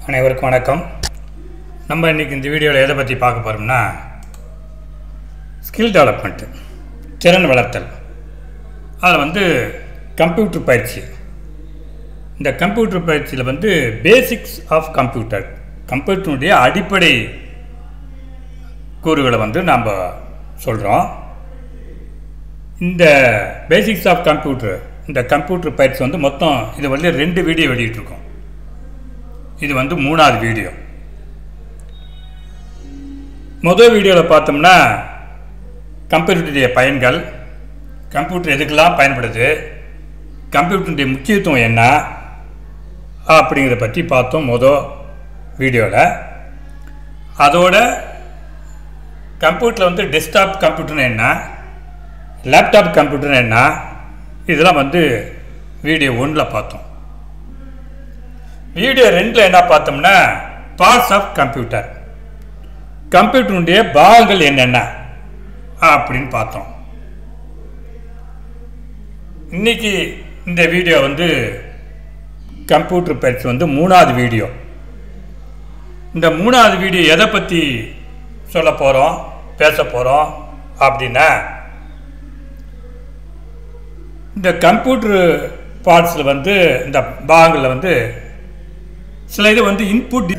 அனைவருக்கும் வணக்கம். நம்ம இன்றைக்கி இந்த வீடியோவில் எதை பற்றி பார்க்க போகிறோம்னா ஸ்கில் டெவலப்மெண்ட்டு, திறன் வளர்த்தல். அதில் கம்ப்யூட்டர் பயிற்சி. இந்த கம்ப்யூட்டர் பயிற்சியில் பேசிக்ஸ் ஆஃப் கம்ப்யூட்டருடைய அடிப்படை கூறுகளை நாம் சொல்கிறோம். இந்த பேசிக்ஸ் ஆஃப் இந்த கம்ப்யூட்டர் பயிற்சி மொத்தம் இது 2 வீடியோ வெளியிட்டிருக்கோம். இது 3வது வீடியோ. முதல் வீடியோவில் பார்த்தோம்னா கம்ப்யூட்டருடைய பயன்கள், கம்ப்யூட்டர் எதுக்கெல்லாம் பயன்படுது, கம்ப்யூட்டருடைய முக்கியத்துவம் என்ன அப்படிங்கிறத பற்றி பார்த்தோம் முதல் வீடியோவில். அதோட கம்ப்யூட்டரில் டெஸ்க்டாப் கம்ப்யூட்டர்னு என்ன, லேப்டாப் கம்ப்யூட்டர்னு என்ன, இதெல்லாம் வீடியோ 1ல் பார்த்தோம். வீடியோ 2ல் என்ன பார்த்தோம்னா பார்ட்ஸ் ஆஃப் கம்ப்யூட்டருடைய பாகங்கள் என்னென்ன அப்படின்னு பார்த்தோம். இன்னைக்கு இந்த வீடியோ கம்ப்யூட்டர் பயிற்சி 3வது வீடியோ. இந்த 3வது வீடியோ எதை பற்றி சொல்ல போகிறோம், பேச போகிறோம் அப்படின்னா, இந்த கம்ப்யூட்டர் பார்ட்ஸில் இந்த பாகங்களில் சில இது இன்புட்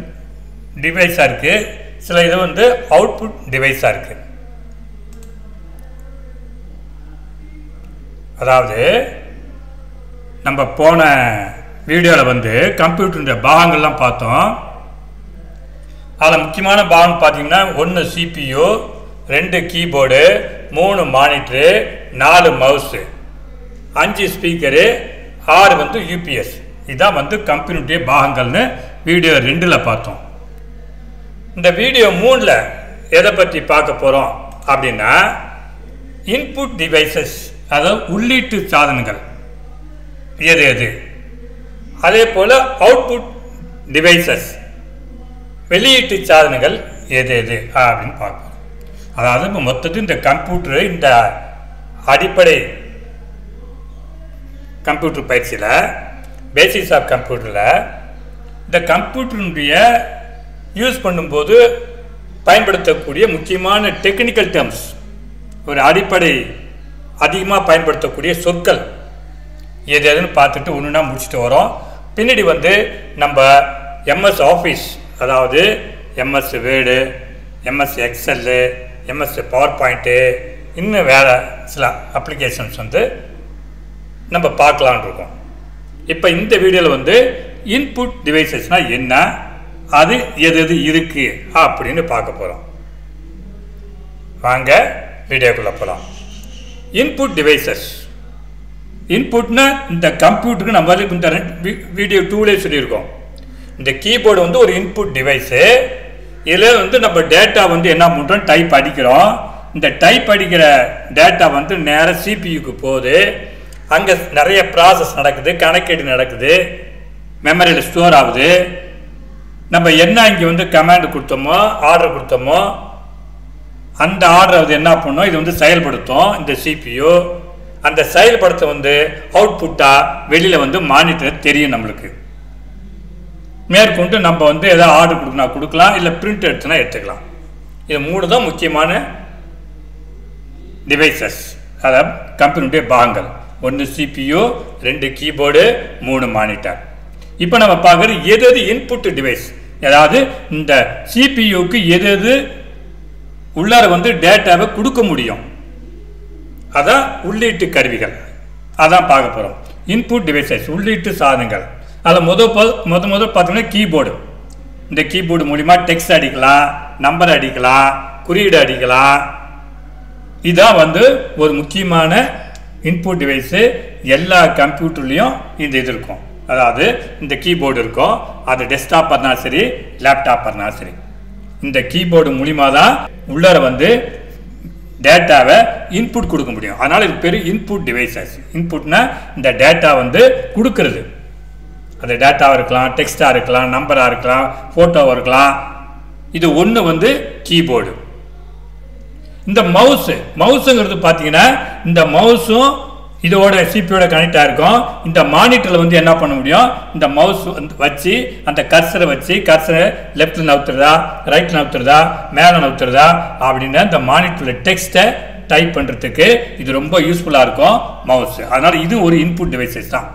டிவைஸாக இருக்குது, சில இது அவுட்புட் டிவைஸாக இருக்குது. அதாவது நம்ம போன வீடியோவில் கம்ப்யூட்டருடைய பாகங்கள்லாம் பார்த்தோம். அதில் முக்கியமான பாகம் பார்த்தீங்கன்னா 1 CPU, 2 keyboard, 3 monitor, 4 mouse, 5 speaker, 6 UPS. இதான் கம்ப்யூட்டருடைய பாகங்கள்னு வீடியோ 2ல் பார்த்தோம். இந்த வீடியோ 3ல் எதை பற்றி பார்க்க போகிறோம் அப்படின்னா, இன்புட் டிவைசஸ், அதாவது உள்ளீட்டு சாதனங்கள் எது எது, அதே போல் அவுட்புட் டிவைசஸ், வெளியீட்டு சாதனங்கள் எது எது அப்படின்னு பார்ப்போம். அதாவது இப்போ மொத்தத்தில் இந்த கம்ப்யூட்டரு, இந்த அடிப்படை கம்ப்யூட்டர் பயிற்சியில் பேசிக்ஸ் ஆஃப் கம்ப்யூட்டரில் இந்த கம்ப்யூட்டருடைய யூஸ் பண்ணும்போது பயன்படுத்தக்கூடிய முக்கியமான டெக்னிக்கல் டேர்ம்ஸ், ஒரு அடிப்படை அதிகமாக பயன்படுத்தக்கூடிய சொற்கள் எது எதுன்னு பார்த்துட்டு ஒன்றுனா முடிச்சுட்டு வரோம். பின்னாடி நம்ம எம்எஸ் ஆஃபீஸ், அதாவது MS word, MS Excel, MS power point, இன்னும் வேறு சில அப்ளிகேஷன்ஸ் நம்ம பார்க்கலான் இருக்கோம். இப்போ இந்த வீடியோவில் இன்புட் டிவைசஸ்னால் என்ன, அது எது எது இருக்குது அப்படின்னு பார்க்க போகிறோம். வாங்க வீடியோக்குள்ளே போகலாம். Input devices. இன்புட்னா இந்த கம்ப்யூட்டருக்கு நம்ம இந்த வீடியோ 2லே சொல்லியிருக்கோம். இந்த கீபோர்டு ஒரு இன்புட் டிவைஸு. இதில் நம்ம டேட்டா என்ன பண்ணுறோம், டைப் அடிக்கிறோம். இந்த டைப் அடிக்கிற டேட்டா நேராக சிபியூக்கு போகுது. அங்கே நிறைய ப்ராசஸ் நடக்குது, கணக்கீடு நடக்குது, மெமரியில் ஸ்டோர் ஆகுது. நம்ம என்ன இங்கே கமாண்ட் கொடுத்தோமோ, ஆர்டர் கொடுத்தோமோ, அந்த ஆர்டர் என்ன பண்ணோம், இது செயல்படுத்தும் இந்த சிபியூ. அந்த செயல்படுத்த அவுட்புட்டாக வெளியில் மானிட்டர் தெரியும் நம்மளுக்கு. மேற்கொண்டு நம்ம எதாவது ஆர்டர் கொடுக்கணும் கொடுக்கலாம், இல்லை பிரிண்ட் எடுத்துனா எடுத்துக்கலாம். இது 3 தான் முக்கியமான டிவைசஸ், அதாவது கம்ப்யூட்டருடைய பாகங்கள். 1 CPU, 2 கீபோர்டு, 3 மானிட்டர். இப்போ நம்ம பார்க்குறது எது எது இன்புட் டிவைஸ், அதாவது இந்த சிபியூக்கு எது எது உள்ளார டேட்டாவை கொடுக்க முடியும், அதான் உள்ளீட்டு கருவிகள். அதான் பார்க்க போகிறோம். இன்புட் டிவைசஸ், உள்ளீட்டு சாதனங்கள். அதில் முதல் பார்த்தோம்னா கீபோர்டு. இந்த கீபோர்டு மூலிமா டெக்ஸ்ட் அடிக்கலாம், நம்பர் அடிக்கலாம், குறியீடு அடிக்கலாம். இதான் ஒரு முக்கியமான இன்புட் டிவைஸு. எல்லா கம்ப்யூட்டர்லேயும் இந்த இது இருக்கும். அதாவது இந்த கீபோர்டு இருக்கும். அது டெஸ்க்டாப்பாக இருந்தாலும் சரி, லேப்டாப்பாக இருந்தாலும் சரி, இந்த கீபோர்டு மூலிமா தான் உள்ளார டேட்டாவை இன்புட் கொடுக்க முடியும். அதனால் இது பேர் இன்புட் டிவைசஸ். இன்புட்னா இந்த டேட்டா கொடுக்கறது. அது டேட்டாவாக இருக்கலாம், டெக்ஸ்டாக இருக்கலாம், நம்பராக இருக்கலாம், ஃபோட்டோவாக இருக்கலாம். இது ஒன்று கீபோர்டு. இந்த மவுஸுங்கிறது பார்த்தீங்கன்னா, இந்த மவுஸும் இதோட சிபியோட கனெக்ட் ஆயிருக்கும். இந்த மானிட்டரில் வந்து என்ன பண்ண முடியும், இந்த மவுஸ் வந்து வச்சு அந்த கர்சரை வச்சு கர்சரை லெஃப்டில் நவுத்துறதா ரைட்டில் நவுத்துறதா மேலே நவுத்துறதா அப்படின்னு இந்த மானிட்டரில் டெக்ஸ்ட்டை டைப் பண்ணுறதுக்கு இது ரொம்ப யூஸ்ஃபுல்லாக இருக்கும் மவுஸ். அதனால் இது ஒரு இன்புட் டிவைசஸ் தான்.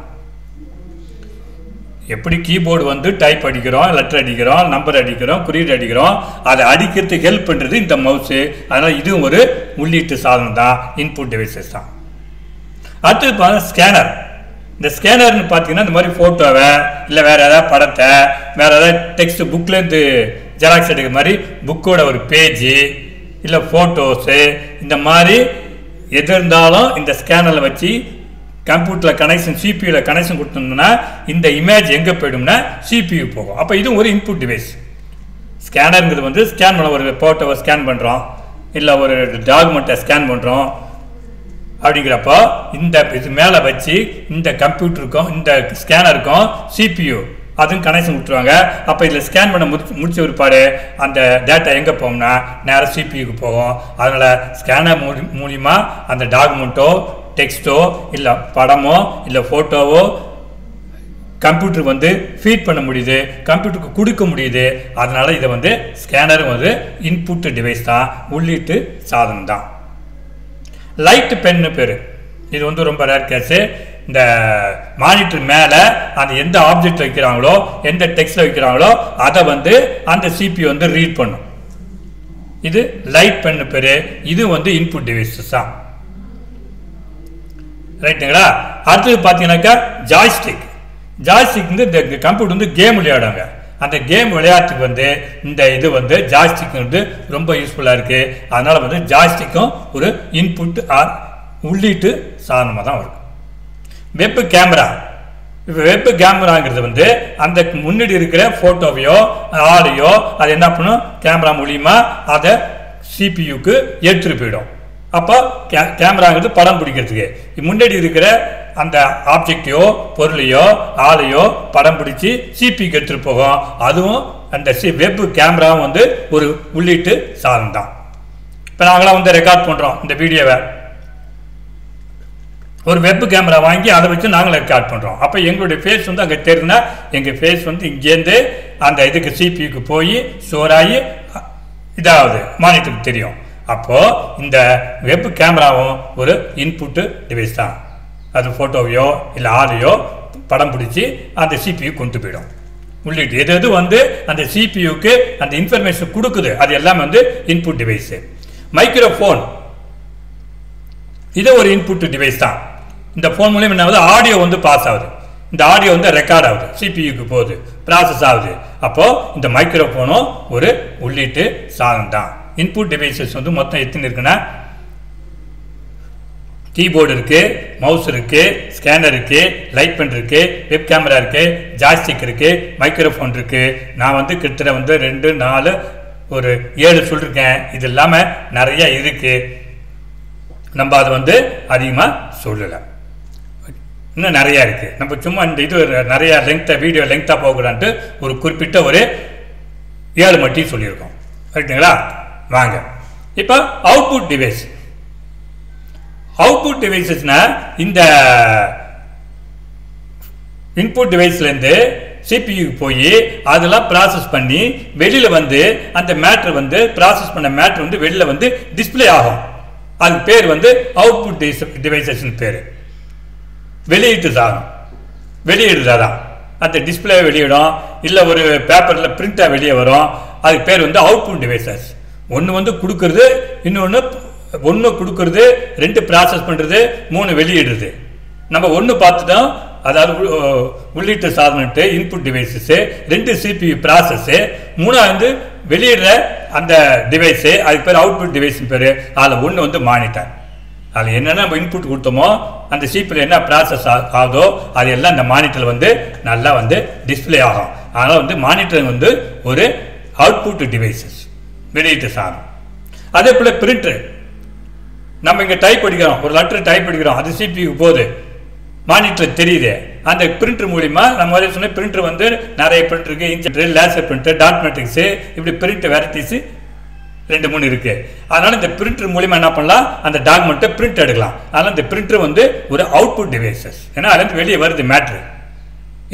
எப்படி கீபோர்டு வந்து டைப் அடிக்கிறோம், லெட்டர் அடிக்கிறோம், நம்பர் அடிக்கிறோம், குறியீடு அடிக்கிறோம், அதை அடிக்கிறதுக்கு ஹெல்ப் பண்ணுறது இந்த மவுஸு. அதனால் இதுவும் ஒரு உள்ளீட்டு சாதனம் தான், இன்புட் டிவைசஸ் தான். அடுத்தது பார்த்தா ஸ்கேனர். இந்த ஸ்கேனர்னு பார்த்தீங்கன்னா இந்த மாதிரி ஃபோட்டோவை இல்லை வேறு ஏதாவது படத்தை வேறு ஏதாவது டெக்ஸ்ட் புக்லேருந்து ஜெராக்ஸ் எடுக்கிற மாதிரி புக்கோட ஒரு பேஜு இல்லை ஃபோட்டோஸு இந்த மாதிரி எது இருந்தாலும் இந்த ஸ்கேனரில் வச்சு கம்ப்யூட்டரில் கனெக்ஷன் சிபியூவில் கனெக்ஷன் கொடுத்தோம்னா இந்த இமேஜ் எங்கே போய்டும்னா சிபியூ போகும். அப்போ இதுவும் ஒரு இன்புட் டிவைஸ். ஸ்கேனருங்கிறது வந்து ஸ்கேன் பண்ண ஒரு ஃபோட்டோவை ஸ்கேன் பண்ணுறோம் இல்லை ஒரு டாக்குமெண்ட்டை ஸ்கேன் பண்ணுறோம் அப்படிங்கிறப்போ இந்த இது மேலே வச்சு இந்த கம்ப்யூட்டருக்கும் இந்த ஸ்கேனருக்கும் சிபியூ அதுவும் கனெக்ஷன் கொடுத்துருவாங்க. அப்போ இதில் ஸ்கேன் பண்ண முடிச்ச ஒருபாடு அந்த டேட்டா எங்கே போகும்னா நேராக சிபியூக்கு போகும். அதனால் ஸ்கேனர் மூலிமா அந்த டாக்குமெண்ட்டோ டெக்ஸ்ட்டோ இல்லை படமோ இல்லை ஃபோட்டோவோ கம்ப்யூட்டருக்கு வந்து ஃபீட் பண்ண முடியுது, கம்ப்யூட்டருக்கு கொடுக்க முடியுது. அதனால் இதை வந்து ஸ்கேனரும் வந்து இன்புட் டிவைஸ் தான், உள்ளீட்டு சாதனம் தான். லைட் பென்னு பேர். இது வந்து ரொம்ப ரேர் கேஸு. இந்த மானிட்டர் மேலே அந்த எந்த ஆப்ஜெக்ட் வைக்கிறாங்களோ எந்த டெக்ஸ்டில் வைக்கிறாங்களோ அதை வந்து அந்த சிபியூ வந்து ரீட் பண்ணும். இது லைட் பென்னு பேர். இது வந்து இன்புட் டிவைஸஸ் தான். ரைட்டுங்களா? அடுத்தது பார்த்தீங்கன்னாக்கா ஜாய்ஸ்டிக். ஜாய்ஸ்டிக் வந்து இந்த கம்ப்யூட்டர் வந்து கேம் விளையாடுவாங்க. அந்த கேம் விளையாட்டுக்கு வந்து இந்த இது வந்து ஜாய்ஸ்டிக் வந்து ரொம்ப யூஸ்ஃபுல்லாக இருக்குது. அதனால் வந்து ஜாய்ஸ்டிக்கும் ஒரு இன்புட் ஆர் உள்ளீட்டு சாதனமாக தான் இருக்கும். Web camera. இப்போ வெப் கேமராங்கிறது வந்து அந்த முன்னாடி இருக்கிற ஃபோட்டோவையோ ஆடியோ அது என்ன பண்ணும், கேமரா மூலிமா அதை சிபியூக்கு எடுத்துகிட்டு போயிடும். அப்போ கேமராங்கிறது படம் பிடிக்கிறதுக்கு முன்னாடி இருக்கிற அந்த ஆப்ஜெக்டையோ பொருளையோ ஆளையோ படம் பிடிச்சி சிபிக்கு எடுத்துகிட்டு போகும். அதுவும் அந்த வெப் கேமராவும் வந்து ஒரு உள்ளீட்டு சாதனம் தான். இப்போ நாங்களாம் வந்து ரெக்கார்ட் பண்ணுறோம் இந்த வீடியோவை, ஒரு வெப் கேமரா வாங்கி அதை வச்சு நாங்களும் ரெக்கார்ட் பண்ணுறோம். அப்போ எங்களுடைய ஃபேஸ் வந்து அங்கே தெரியுதுன்னா எங்கள் ஃபேஸ் வந்து இங்கேருந்து அந்த இதுக்கு சிபிக்கு போய் ஸ்டோர் ஆகி இதாவது மானிட்டருக்கு தெரியும். அப்போது இந்த வெப் கேமராவும் ஒரு இன்புட்டு டிவைஸ் தான். அது ஃபோட்டோவையோ இல்லை ஆடியோ படம் பிடிச்சி அந்த சிபியு கொண்டு போயிடும். உள்ளிட்டு எது எது வந்து அந்த சிபியூக்கு அந்த இன்ஃபர்மேஷன் கொடுக்குது அது எல்லாமே வந்து இன்புட் டிவைஸு. மைக்ரோஃபோன் இது ஒரு இன்புட் டிவைஸ் தான். இந்த ஃபோன் மூலியம் என்ன ஆகுது, ஆடியோ வந்து பாஸ் ஆகுது. இந்த ஆடியோ வந்து ரெக்கார்ட் ஆகுது, சிபியூக்கு போகுது, ப்ராசஸ் ஆகுது. அப்போது இந்த மைக்ரோஃபோனும் ஒரு உள்ளீட்டு சாதனம் தான். இன்புட் டிவைசஸ் வந்து மொத்தம் எத்தனை இருக்குன்னா கீபோர்டு இருக்குது, மவுஸ் இருக்குது, ஸ்கேனர் இருக்குது, லைட் பென் இருக்குது, வெப் கேமரா இருக்குது, ஜாய்ஸ்டிக் இருக்குது, மைக்ரோஃபோன் இருக்குது. நான் வந்து கிட்டத்தட்ட வந்து 2, 4 ஒரு 7 சொல்லியிருக்கேன். இது இல்லாமல் நிறைய இருக்குது. நம்ம அதை வந்து அதிகமாக சொல்லலை, இன்னும் நிறையா இருக்குது. நம்ம சும்மா இந்த இது நிறையா வீடியோ லெங்க்த்தாக போகக்கூடான்ட்டு ஒரு குறிப்பிட்ட ஒரு 7 மட்டும் சொல்லியிருக்கோம். ரைட்டுங்களா? வாங்க இப்போ அவுட்புட் டிவைஸ். அவுட்புட் டிவைசஸ்னா இந்த இன்புட் டிவைஸ்லேருந்து சிபியூக்கு போய் அதெல்லாம் ப்ராசஸ் பண்ணி வெளியில் வந்து அந்த மேட்ரு வந்து ப்ராசஸ் பண்ண மேட்ரு வந்து வெளியில் வந்து டிஸ்பிளே ஆகும். அது பேர் வந்து அவுட்புட் டிவைசஸ்ன்னு பேர். வெளியீட்டு சாதனம், வெளியிடுறதான் அந்த டிஸ்பிளே வெளியிடும். இல்லை ஒரு பேப்பரில் பிரிண்டாக வெளியே வரும். அதுக்கு பேர் வந்து அவுட்புட் டிவைசஸ். ஒன்று வந்து கொடுக்கறது, இன்னொன்று ஒன்று கொடுக்கறது, 2 ப்ராசஸ் பண்ணுறது, 3 வெளியிடுறது. நம்ம ஒன்று பார்த்துட்டோம், அதாவது உள்ளீட்டு சாதனட்டு இன்புட் டிவைஸஸ்ஸு, 2 சிபியூ ப்ராசஸ்ஸு, 3 வெளியிடுற அந்த டிவைஸு அதுக்கு பேர் அவுட்புட் டிவைஸ்னு பேர். அதில் ஒன்று வந்து மானிட்டர். அதில் என்னென்ன நம்ம இன்புட் கொடுத்தோமோ அந்த சிபியூவில் என்ன ப்ராசஸ் ஆகுதோ அது எல்லாம் இந்த மானிட்டரில் வந்து நல்லா வந்து டிஸ்பிளே ஆகும். அதனால் வந்து மானிட்டர் வந்து ஒரு அவுட்புட் டிவைசஸ், வெளியீட்டு சாதனம். அதே போல் பிரிண்டர். நம்ம இங்கே டைப் அடிக்கிறோம், ஒரு லெட்டர் டைப் அடிக்கிறோம், அது சிபியூக்கு போகுது, மானிட்டர் தெரியுது. அந்த பிரிண்டர் மூலிமா நம்ம சொன்ன பிரிண்டர் வந்து நிறைய பிரிண்டர் இருக்குது. Ink laser printer, dot matrix, இப்படி பிரிண்ட் வெரைட்டிஸு 2 3 இருக்கு. அதனால இந்த பிரிண்டர் மூலமா என்ன பண்ணலாம், அந்த டாக்குமெண்ட்டை பிரிண்ட் எடுக்கலாம். அதனால இந்த பிரிண்டர் வந்து ஒரு அவுட்புட் டிவைசஸ். ஏன்னா அதுலேருந்து வெளியே வருது மேட்ரு.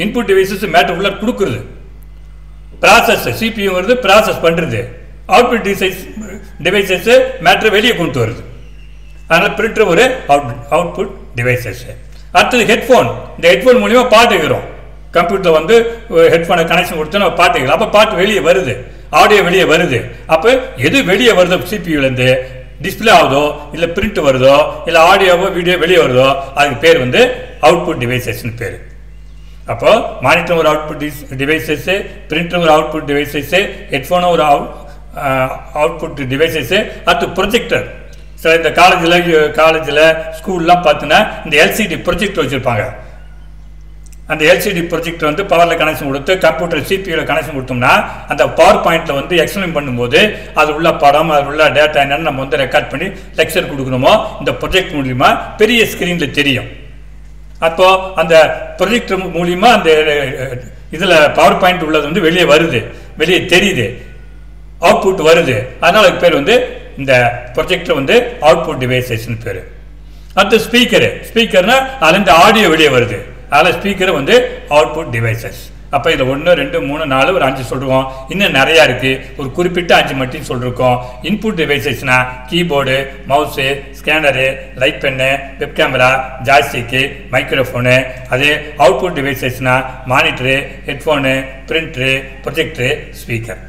இன்புட் டிவைசஸ் மேட்ரு உள்ள கொடுக்குறது. ப்ராசஸ் CPU வருது, ப்ராசஸ் பண்ணுறது. அவுட்புட் டிவைசஸ் மேட்ரு வெளியே கொண்டு வருது. அதனால் பிரிண்டர் ஒரு அவுட்புட் டிவைசஸ். அடுத்தது ஹெட்ஃபோன். இந்த ஹெட்ஃபோன் மூலிமா பாட்டு கேட்குறோம். கம்ப்யூட்டர் வந்து ஹெட்ஃபோனை கனெக்ஷன் கொடுத்து நம்ம பாட்டு கேட்கலாம். அப்போ பாட்டு வெளியே வருது, ஆடியோ வெளியே வருது. அப்போ எது வெளியே வருதோ CPUலேருந்து டிஸ்பிளே ஆகுதோ, இல்லை பிரிண்ட் வருதோ, இல்லை ஆடியோவோ வீடியோ வெளியே வருதோ, அதுக்கு பேர் வந்து அவுட்புட் டிவைசஸ்ன்னு பேர். அப்போ மானிட்டர் ஒரு அவுட்புட் டிவைசஸ், பிரிண்டர் ஒரு அவுட்புட் டிவைசஸ், ஹெட்ஃபோனும் ஒரு அவுட்புட் டிவைசஸ். அடுத்து ப்ரொஜெக்டர். சில இந்த காலேஜில் ஸ்கூல்லாம் பார்த்தீங்கன்னா இந்த LCD ப்ரொஜெக்டர் வச்சுருப்பாங்க. அந்த LCD ப்ரொஜெக்டர் வந்து பவரில் கனெக்ஷன் கொடுத்து கம்ப்யூட்டர் CPUவில் கனெக்ஷன் கொடுத்தோம்னா அந்த பவர் பாயிண்ட்டில் வந்து எக்ஸ்பிளைன் பண்ணும்போது அது உள்ள படம், அது உள்ள டேட்டா என்னன்னு நம்ம வந்து ரெக்கார்ட் பண்ணி லெக்சர் கொடுக்கணுமோ இந்த ப்ரொஜெக்ட் மூலிமா பெரிய ஸ்க்ரீனில் தெரியும். அப்போது அந்த ப்ரொஜெக்டர் மூலிமா அந்த இதில் பவர் பாயிண்ட் உள்ளது வந்து வெளியே வருது, வெளியே தெரியுது, அவுட்புட் வருது. அதனால் அதுக்கு பேர் வந்து இந்த ப்ரொஜெக்டர் வந்து அவுட்புட் டிவைசஸ்ன்னு பேர். அடுத்து ஸ்பீக்கர்னா அதுலேருந்து ஆடியோ வெளியே வருது. அதில் ஸ்பீக்கர் வந்து அவுட்புட் டிவைசஸ். அப்போ இதில் 1 2 3 4 ஒரு 5 சொல்லிருக்கோம். இன்னும் நிறையா இருக்குது, ஒரு குறிப்பிட்ட 5 மட்டும் சொல்லியிருக்கோம். இன்புட் டிவைசஸ்னா keyboard, mouse, scanner, light pen, web camera, joystick, microphone. அதே அவுட்புட் டிவைசஸ்னா monitor, headphone, printer, projector, speaker.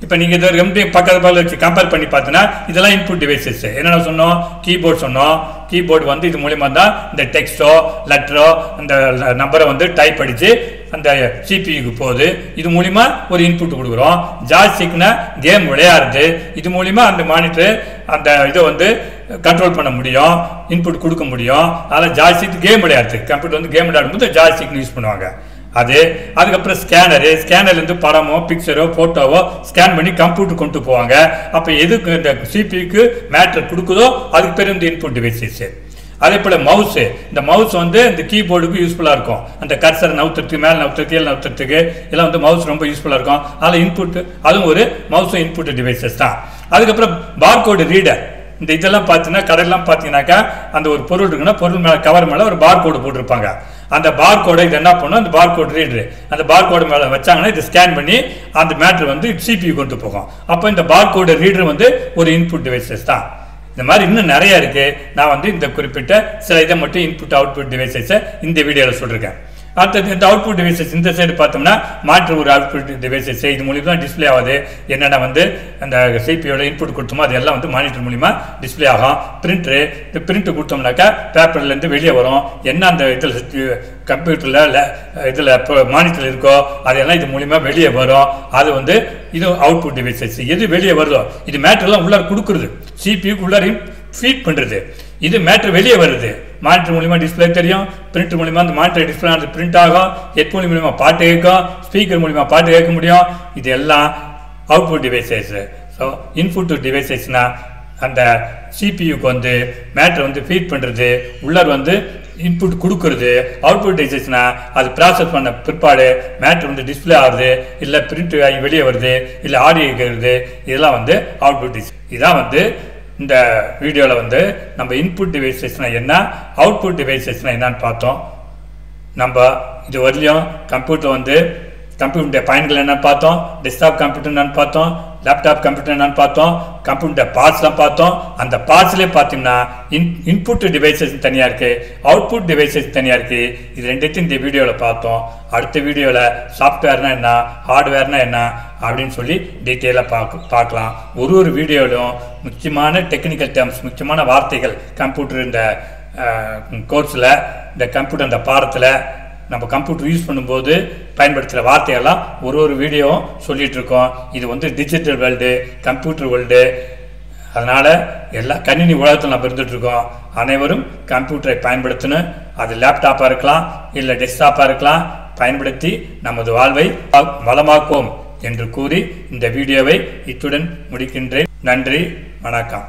இப்போ நீங்கள் இது ரெண்டையும் பக்கத்தில் வச்சு கம்பேர் பண்ணி பார்த்தீங்கன்னா இதெல்லாம் இன்புட் டிவைசஸ். என்னென்ன சொன்னோம், கீபோர்டு சொன்னோம். கீபோர்டு வந்து இது மூலிமா தான் இந்த டெக்ஸ்ட்டோ லெட்டரோ அந்த நம்பரை வந்து டைப் அடித்து அந்த CPUக்கு போகுது. இது மூலிமா ஒரு இன்புட் கொடுக்குறோம். ஜாய்ஸ்டிக்னா கேம் விளையாடுறது. இது மூலிமா அந்த மானிட்டர் அந்த இதை வந்து கண்ட்ரோல் பண்ண முடியும், இன்புட் கொடுக்க முடியும். அதில் ஜாய்ஸ்டிக் கேம் விளையாடுறது. கம்ப்யூட்டர் வந்து கேம் விளையாடும்போது ஜாய்ஸ்டிக்னு யூஸ் பண்ணுவாங்க. அதுக்கப்புறம் ஸ்கேனர்லேருந்து படமோ பிக்சரோ ஃபோட்டோவோ ஸ்கேன் பண்ணி கம்ப்யூட்டர் கொண்டு போவாங்க. அப்போ எதுக்கு இந்த CPUக்கு மேட்ரு கொடுக்குதோ அதுக்கு பேர் இந்த இன்புட் டிவைசஸ். அதே போல் மவுஸு. இந்த மவுஸ் வந்து இந்த கீபோர்டுக்கு யூஸ்ஃபுல்லாக இருக்கும். அந்த கர்சர் நவுத்துறதுக்கு, மேலே நவுத்துறதுக்கு, கீழே நவுத்துறதுக்கு இதெல்லாம் வந்து மவுஸ் ரொம்ப யூஸ்ஃபுல்லாக இருக்கும். அதில் இன்புட், அதுவும் ஒரு மவுஸும் இன்புட் டிவைசஸ் தான். அதுக்கப்புறம் பார்கோடு ரீடர். இந்த இதெல்லாம் பார்த்தீங்கன்னா கடையெல்லாம் பார்த்தீங்கன்னாக்கா அந்த ஒரு பொருள் இருக்குன்னா பொருள் மேலே கவர் மேலே ஒரு பார்கோடு போட்டிருப்பாங்க. அந்த பார்கோடை இது என்ன பண்ணும், அந்த பார்கோடு ரீடரு அந்த பார்கோடு மேலே வச்சாங்கன்னா இது ஸ்கேன் பண்ணி அந்த மேட்ரு வந்து CPU கொண்டு போகும். அப்போ இந்த பார்கோடு ரீடர் வந்து ஒரு இன்புட் டிவைசஸ் தான். இந்த மாதிரி இன்னும் நிறையா இருக்குது. நான் வந்து இந்த குறிப்பிட்ட சில இதை மட்டும் இன்புட் அவுட்புட் டிவைசஸை இந்த வீடியோவில் சொல்லியிருக்கேன். அடுத்தது இந்த அவுட்புட் டிவைசஸ் இந்த சைடு பார்த்தோம்னா மாற்று ஒரு அவுட்புட் டிவைசஸ். இது மூலிமா தான் டிஸ்பிளே ஆகுது. என்னென்ன வந்து அந்த CPUவில் இன்புட் கொடுத்தோமோ அது எல்லாம் வந்து மானிட்டர் மூலிமா டிஸ்பிளே ஆகும். பிரிண்டரு, இந்த பிரிண்ட் கொடுத்தோம்னாக்கா பேப்பர்லேருந்து வெளியே வரும். என்ன அந்த இதில் கம்ப்யூட்டரில் இதில் மானிட்டர் இருக்கோ அதெல்லாம் இது மூலிமா வெளியே வரும். அது வந்து இது அவுட்புட் டிவைசஸ். எது வெளியே வருதோ இது மேட்டர்லாம் உள்ளார கொடுக்குறது, CPUக்கு உள்ளார ஃபீட் பண்ணுறது. இது மேட்ரு வெளியே வருது. மானிட்டர் மூலிமா டிஸ்பிளே தெரியும், பிரிண்ட் மூலிமா அந்த மானிட்டர் டிஸ்பிளே அது பிரிண்ட் ஆகும், ஹெட்ஃபோன் மூலிமா பாட்டு கேட்கும், ஸ்பீக்கர் மூலிமா பாட்டு கேட்க முடியும். இது எல்லாம் அவுட்புட் டிவைசஸ். ஸோ இன்புட் டிவைசஸ்னா அந்த CPUக்கு வந்து மேட்ரு வந்து ஃபீட் பண்ணுறது, உள்ளார் வந்து இன்புட் கொடுக்குறது. அவுட்புட் டிவைசஸ்னா அது ப்ராசஸ் பண்ண பிற்பாடு மேட்ரு வந்து டிஸ்பிளே ஆகுது, இல்லை பிரிண்ட் ஆகி வெளியே வருது, இல்லை ஆடியோ கேட்குறது. இதெல்லாம் வந்து அவுட்புட் டிவைஸ். இதான் வந்து இந்த வீடியோவில் வந்து நம்ம இன்புட் டிவைசஸ்னால் என்ன, அவுட்புட் டிவைசஸ்னால் என்னன்னு பார்த்தோம். நம்ம இது வரலையும் கம்ப்யூட்டர் வந்து கம்ப்யூட்டர் பயன்கள் என்னன்னு பார்த்தோம், டெஸ்க்டாப் கம்ப்யூட்டர் என்னன்னு பார்த்தோம், லேப்டாப் கம்ப்யூட்டர் என்னன்னு பார்த்தோம், கம்ப்யூட்டர் பார்ட்ஸ்லாம் பார்த்தோம். அந்த பார்ட்ஸ்லேயே பார்த்தீங்கன்னா இன்புட் டிவைசஸ் தனியாக இருக்குது, அவுட்புட் டிவைசஸ் தனியாக இருக்குது. இது ரெண்டுத்தையும் இந்த வீடியோவில் பார்த்தோம். அடுத்த வீடியோவில் சாஃப்ட்வேர்னா என்ன, ஹார்ட்வேர்னா என்ன அப்படின்னு சொல்லி டீட்டெயிலாக பார்க்கலாம். ஒரு வீடியோவிலும் முக்கியமான டெக்னிக்கல் டேர்ம்ஸ், முக்கியமான வார்த்தைகள் கம்ப்யூட்டர் இந்த கோர்ஸில், இந்த கம்ப்யூட்டர் இந்த பாடத்தில் நம்ம கம்ப்யூட்டர் யூஸ் பண்ணும்போது பயன்படுத்துகிற வார்த்தையெல்லாம் ஒரு வீடியோவும் சொல்லிகிட்ருக்கோம். இது வந்து டிஜிட்டல் வேர்ல்டு, கம்ப்யூட்டர் வேர்ல்டு. அதனால் எல்லா கணினி உலகத்தில் நம்ம இருந்துகிட்ருக்கோம். அனைவரும் கம்ப்யூட்டரை பயன்படுத்தணும். அது லேப்டாப்பாக இருக்கலாம், இல்லை டெஸ்க்டாப்பாக இருக்கலாம். பயன்படுத்தி நமது வாழ்வை வளமாக்குவோம் என்று கூறி இந்த வீடியோவை இத்துடன் முடிக்கின்றேன். நன்றி, வணக்கம்.